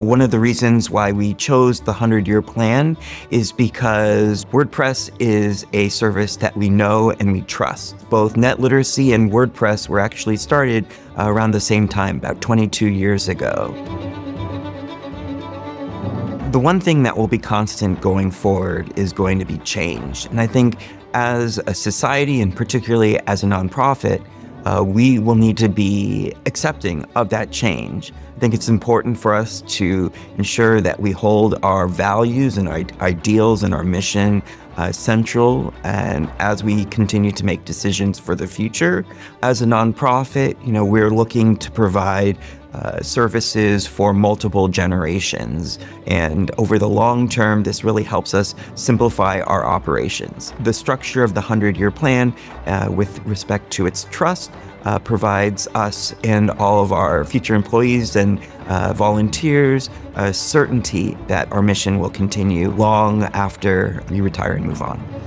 One of the reasons why we chose the 100-year plan is because WordPress is a service that we know and we trust. Both net literacy and WordPress were actually started around the same time, about 22 years ago. The one thing that will be constant going forward is going to be change. And I think as a society, and particularly as a nonprofit, we will need to be accepting of that change. I think it's important for us to ensure that we hold our values and our ideals and our mission central, and as we continue to make decisions for the future. As a nonprofit, we're looking to provide services for multiple generations. And over the long term, this really helps us simplify our operations. The structure of the 100-year plan, with respect to its trust, provides us and all of our future employees and volunteers a certainty that our mission will continue long after we retire and move on.